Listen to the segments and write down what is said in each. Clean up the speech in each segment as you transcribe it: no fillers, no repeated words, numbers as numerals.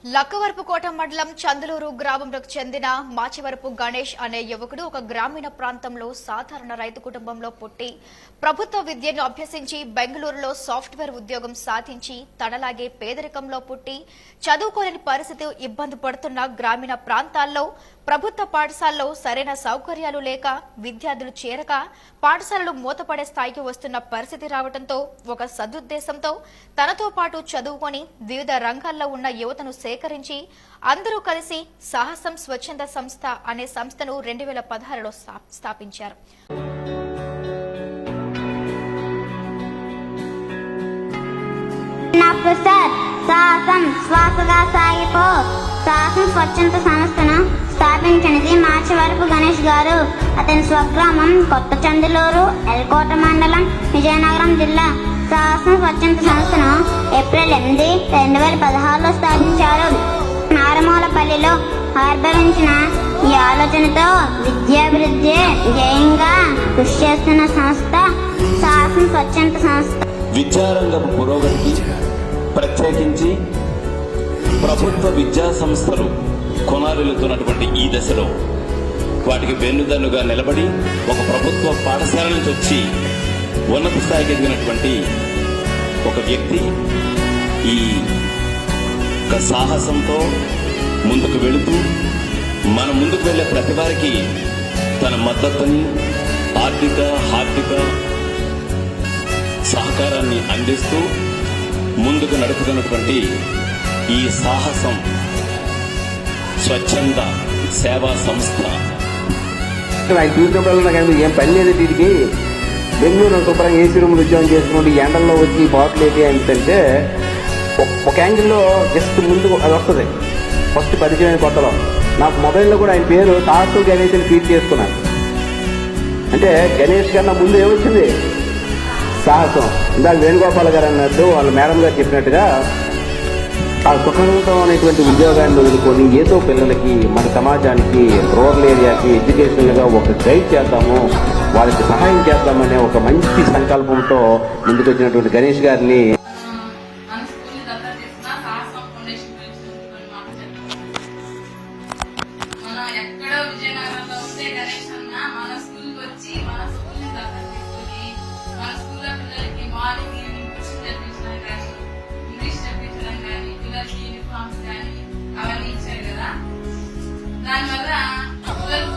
లక్కవరపుకోట మండలం చందులూరు గ్రామంకు చెందిన మాచివరపు గణేష్ అనే యువకుడు ఒక గ్రామీణ ప్రాంతంలో సాధారణ రైతు కుటుంబంలో పుట్టి ప్రభుత్వ విద్యను అభ్యసించి బెంగళూరులో సాఫ్ట్వేర్ ఉద్యోగం సాధించి తనలాగే పేదరికంలో పుట్టి చదువుకోలేని పరిస్థితి ఇబ్బంది పడుతున్న గ్రామీణ ప్రాంతాల్లో ప్రభుత్వ పాఠశాలలో సరైన సౌకర్యాలు లేక విద్యార్థులు చేరక పాఠశాలలు మూతపడే స్థాయికి వస్తున్న పరిస్థితి రావడంతో ఒక సదుద్దేశంతో తనతో పాటు చదువుకొని వివిధ రంగాల్లో ఉన్న యువతను సేకరించి అందరూ కలిసి సాహసం స్వచ్ఛంద సంస్థ అనే సంస్థను 2016లో స్థాపించారు. సాహసం శ్వాసగా సాగిపో సాహసం స్వచ్ఛంద సంస్థను స్థాపించినది మాచివరపు గణేష్ గారు. అతని స్వగ్రామం కొత్త చందులూరు, ఎల్కోట మండలం, విజయనగరం జిల్లా. సాహసం స్వచ్ఛంద సంస్థను ఏప్రిల్ 8, 2016లో స్థాపించారు. నారమూలపల్లిలో ఆవిర్భవించిన ఈ ఆలోచనతో విద్యాభివృద్ధి ధ్యేయంగా కృషి చేస్తున్న సంస్థ సాహసం స్వచ్ఛంద సంస్థ. విద్యారంగ పురోగతికి ప్రత్యేకించి ప్రభుత్వ విద్యా సంస్థలు కొనారెలుతున్నటువంటి ఈ దశలో వాటికి వెన్నుదన్నుగా నిలబడి ఒక ప్రభుత్వ పాఠశాల నుంచి వచ్చి ఉన్నత స్థాయికి ఎదిగినటువంటి ఒక వ్యక్తి ఈ సాహసంతో ముందుకు వెళుతూ మన ముందుకు వెళ్లే ప్రతి వారికి తన మద్దతుని ఆర్థిక సహకారాన్ని అందిస్తూ ముందుకు నడుపుతున్నటువంటి ఈ సాహసం స్వచ్ఛంద సేవా సంస్థ. ఆయన చూసినప్పుడు నాకు ఏం పని లేదు, వీటికి బెంగళూరు శుభ్రంగా ఏసీ రూమ్లు ఉద్యోగం చేసుకుంటూ ఎండల్లో వచ్చి బాటిల్ ఏంటి అంటే ఒక యాంగిల్లో జస్ట్ ముందు అది వస్తుంది. ఫస్ట్ పరిచయమైన కొత్తలో నాకు మొబైల్లో కూడా ఆయన పేరు తాసు గణేష్ అని ట్వీట్ చేసుకున్నాను. అంటే గణేష్ కన్నా ముందు ఏమొచ్చింది? సాహసం. ఇందాక వేణుగోపాల్ గారు అన్నట్టు వాళ్ళ మేడం గారు చెప్పినట్టుగా ఆ సుఖంతో అనేటువంటి ఉద్యోగాన్ని వదులుకొని ఏదో పిల్లలకి, మన సమాజానికి, రూరల్ ఏరియాకి ఎడ్యుకేషనల్గా ఒక గైడ్ చేద్దాము, వాళ్ళకి సహాయం చేద్దామనే ఒక మంచి సంకల్పంతో ముందుకు వచ్చినటువంటి గణేష్ గారిని దానివల్ల పిల్లలు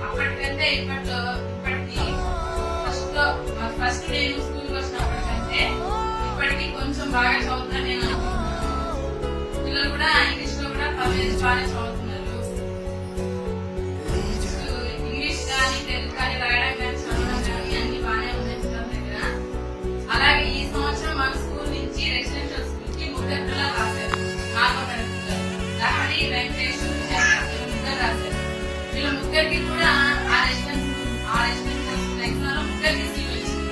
అప్పటికంటే ఇప్పటికి ఫస్ట్ నేను స్కూల్కి వచ్చినప్పటికంటే ఇప్పటికి కొంచెం బాగా చదువుతాను నేను అనుకుంటున్నాను. పిల్లలు కూడా ఇంగ్లీష్ లో కూడా బాగా చదువుతున్నారు. ఇంగ్లీష్ కానీ తెలుగు కానీ రాయడం కానీ చదవడం కానీ అన్ని బాగానే ఉన్నాయి పిల్లల దగ్గర. అలాగే ఈ సంవత్సరం మన స్కూల్ నుంచి రెసిడెన్షియల్ స్కూల్ కి 3 పిల్లలు రాశారు. 4వ తరగతి పిల్లలు లహరి, వెంకటేష్, వీళ్ళ ముగ్గురికి కూడా ఆ రెసిడెన్షియల్ ఎగ్జామ్లో ముగ్గురికి సీట్ వచ్చింది.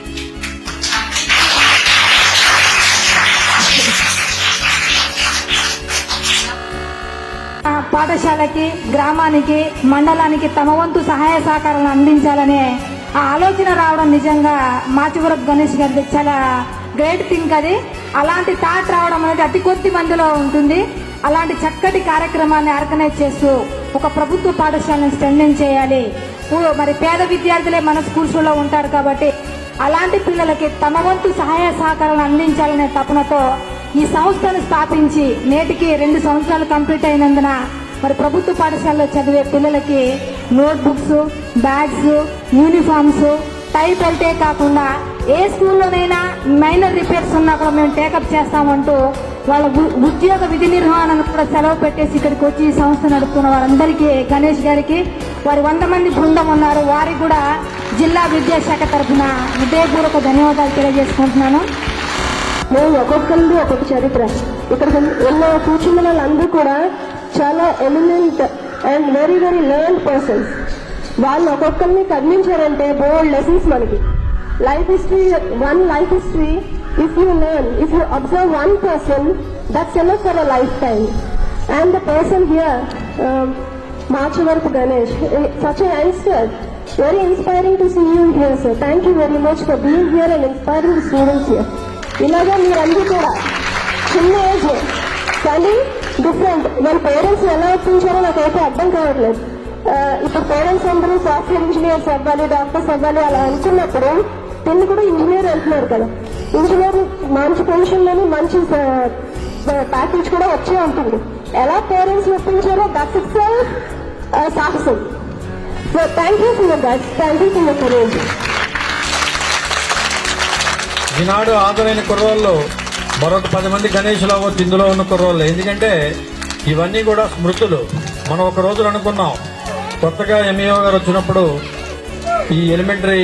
పాఠశాలకి, గ్రామానికి, మండలానికి తమ వంతు సహాయ సహకారాలను అందించాలనే ఆ ఆలోచన రావడం నిజంగా మాచివరపు గణేష్ గారి చాలా గ్రేట్ థింక్. అది అలాంటి థాట్ రావడం అనేది అతి కొద్ది మందిలో ఉంటుంది. అలాంటి చక్కటి కార్యక్రమాన్ని ఆర్గనైజ్ చేస్తూ ఒక ప్రభుత్వ పాఠశాలను స్ట్రెంథెన్ చేయాలి. మరి పేద విద్యార్థులే మన స్కూల్స్లో ఉంటారు కాబట్టి అలాంటి పిల్లలకి తమ వంతు సహాయ సహకారాలను అందించాలనే తపనతో ఈ సంస్థను స్థాపించి నేటికి 2 సంవత్సరాలు కంప్లీట్ అయినందున మరి ప్రభుత్వ పాఠశాలలో చదివే పిల్లలకి నోట్బుక్స్, బ్యాగ్స్, యూనిఫామ్స్, టై బెల్టే కాకుండా ఏ స్కూల్లోనైనా మైనర్ రిపేర్స్ ఉన్నా కూడా మేము టేకప్ చేస్తామంటూ వాళ్ళ ఉద్యోగ విధి నిర్వహణను కూడా సెలవు పెట్టేసి ఇక్కడికి వచ్చి ఈ సంస్థ నడుపుతున్న వారందరికీ గణేష్ గారికి, వారి 100 మంది బృందం ఉన్నారు, వారికి కూడా జిల్లా విద్యాశాఖ తరఫున హృదయపూర్వక ధన్యవాదాలు తెలియజేసుకుంటున్నాను. మేము ఒక్కొక్కరిది ఒక్కొక్క చరిత్ర. ఇక్కడ ఉన్న కూర్చున్న వాళ్ళందరూ కూడా చాలా element and very very learn persons. వాళ్ళు ఒక్కొక్కరిని కదిలించారంటే బోల్డ్ లెసన్స్ మనకి. Life history, one life history, if you learn, if you observe one person, that's enough for a lifetime. And the person here, Machivarpu Ganesh, such a youngster, very inspiring to see you here, sir. Thank you very much for being here and inspiring the students here. ఇలాగా మీరందరూ కూడా చిన్న age కానీ different. వాళ్ళ parents ఎలా ఒప్పించారో నాకైతే అర్థం కావట్లేదు. ఇప్పుడు పేరెంట్స్ అందరూ సాఫ్ట్వేర్ ఇంజనీర్స్ అవ్వాలి, డాక్టర్స్ అవ్వాలి అలా అనుకున్నప్పుడు వీళ్ళు కూడా ఇంజనీర్ వెళ్తున్నారు కదా. ఇంజనీర్ మంచి పొజిషన్లోని మంచి ప్యాకేజ్ కూడా వచ్చే ఉంటుంది. ఎలా పేరెంట్స్ ఒప్పించారో దట్ ఇట్స్ సాహసం. So thank you for that, thank you for courage. ఈనాడు ఆదరైన కుర్రోళ్ళు మరొక 10 మంది గణేష్లు అవ్వచ్చు ఇందులో ఉన్న కుర్రోళ్ళు. ఎందుకంటే ఇవన్నీ కూడా స్మృతులు. మనం ఒక రోజు అనుకున్నాం, కొత్తగా ఎంఈఓ గారు వచ్చినప్పుడు ఈ ఎలిమెంటరీ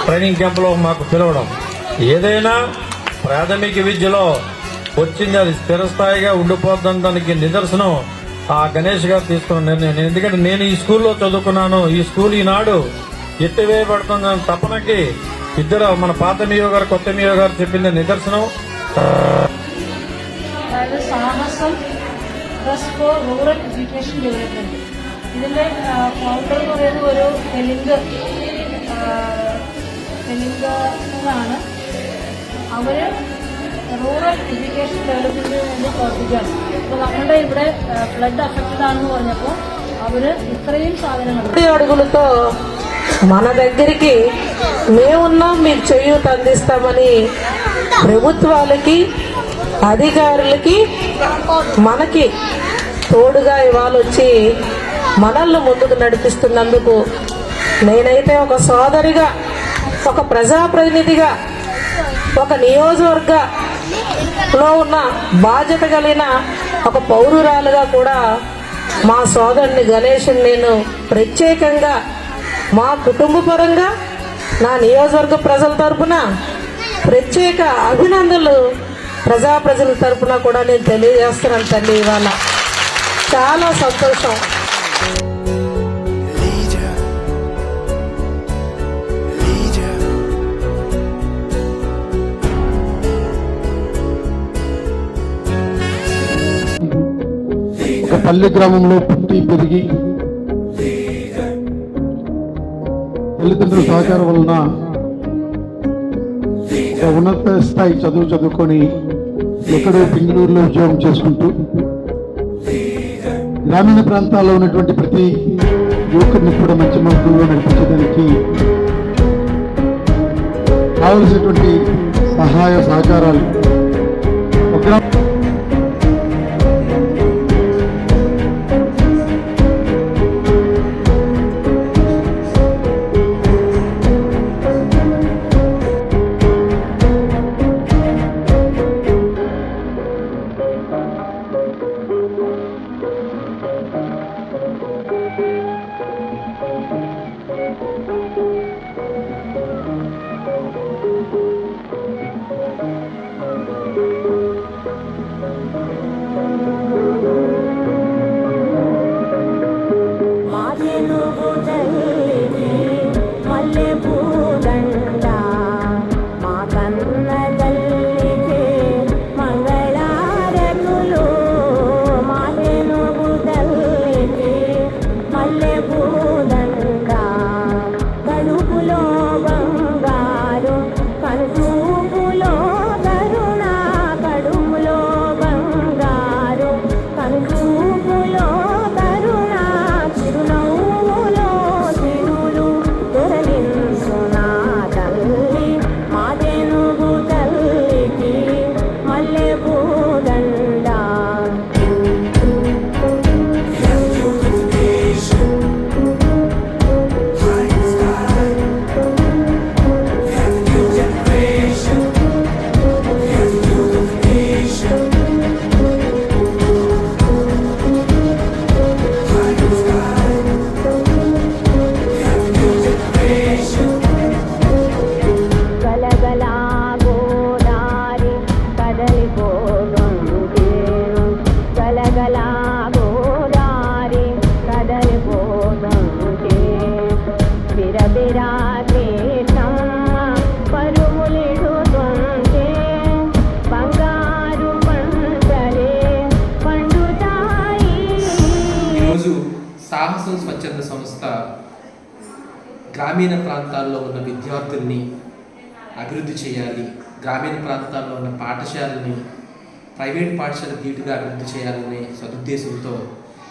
ట్రైనింగ్ క్యాంపులో మాకు పిలవడం. ఏదైనా ప్రాథమిక విద్యలో వచ్చింది అది స్థిరస్థాయిగా ఉండిపోద్దానికి నిదర్శనం ఆ గణేష్ గారు తీసుకున్న నిర్ణయం. ఎందుకంటే నేను ఈ స్కూల్లో చదువుకున్నాను, ఈ స్కూల్ ఈనాడు ఎత్తివేయబడుతుందన్న తపనకి ఇద్దరు మన పాత మీయో గారు కొత్త మీయో గారు చెప్పింది నిదర్శనం. സാഹസം trust four rural education development. ഇതിന്റെ ഫൗണ്ടർ എന്ന് പറയുന്നത് ഒരു തെലുങ്കാണ്. അവര് റൂറൽ എഡ്യൂക്കേഷൻ ഡെവലപ്മെന്റിന് വേണ്ടി പ്രവർത്തിക്കുകയാണ്. അപ്പോൾ നമ്മുടെ ഇവിടെ ഫ്ലഡ് അഫക്റ്റഡ് ആണെന്ന് പറഞ്ഞപ്പോൾ അവര് ഇത്രയും സാധനങ്ങൾ అడుగులతో మన దగ్గరికి మేమున్నాం, మీకు చేయూత అందిస్తామని ప్రభుత్వాలకి అధికారులకి మనకి తోడుగా ఇవాళ వచ్చి మనల్ని ముందుకు నడిపిస్తున్నందుకు నేనైతే ఒక సోదరిగా, ఒక ప్రజాప్రతినిధిగా, ఒక నియోజకవర్గంలో ఉన్న బాధ్యత కలిగిన ఒక పౌరురాలుగా కూడా మా సోదరుని గణేష్ని నేను ప్రత్యేకంగా మా కుటుంబ పరంగా నా నియోజకవర్గ ప్రజల తరపున ప్రత్యేక అభినందనలు ప్రజల తరపున కూడా నేను తెలియజేస్తున్నాను తల్లి. ఇవాళ చాలా సంతోషం. ఒక పల్లె గ్రామంలో పుట్టి పెరిగి తల్లిదండ్రుల సహకారం వలన ఒక ఉన్నత స్థాయి చదువుకొని ఎక్కడో బెంగళూరులో ఉద్యోగం చేసుకుంటూ గ్రామీణ ప్రాంతాల్లో ఉన్నటువంటి ప్రతి యువకుడిని కూడా మంచి మార్గంలో నడిపించడానికి కావలసినటువంటి సహాయ సహకారాలు సాహసం స్వచ్ఛంద సంస్థ గ్రామీణ ప్రాంతాల్లో ఉన్న విద్యార్థుల్ని అభివృద్ధి చేయాలి, గ్రామీణ ప్రాంతాల్లో ఉన్న పాఠశాలని ప్రైవేట్ పాఠశాల ధీటుగా అభివృద్ధి చేయాలనే సదుద్దేశంతో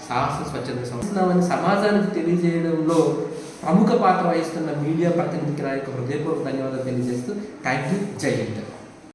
సాహసం స్వచ్ఛంద సంస్థ సమాజానికి తెలియజేయడంలో ప్రముఖ పాత్ర వహిస్తున్న మీడియా ప్రతినిధికి నా యొక్క హృదయపూర్వక ధన్యవాదాలు తెలియజేస్తూ థ్యాంక్ యూ. జై హింద్.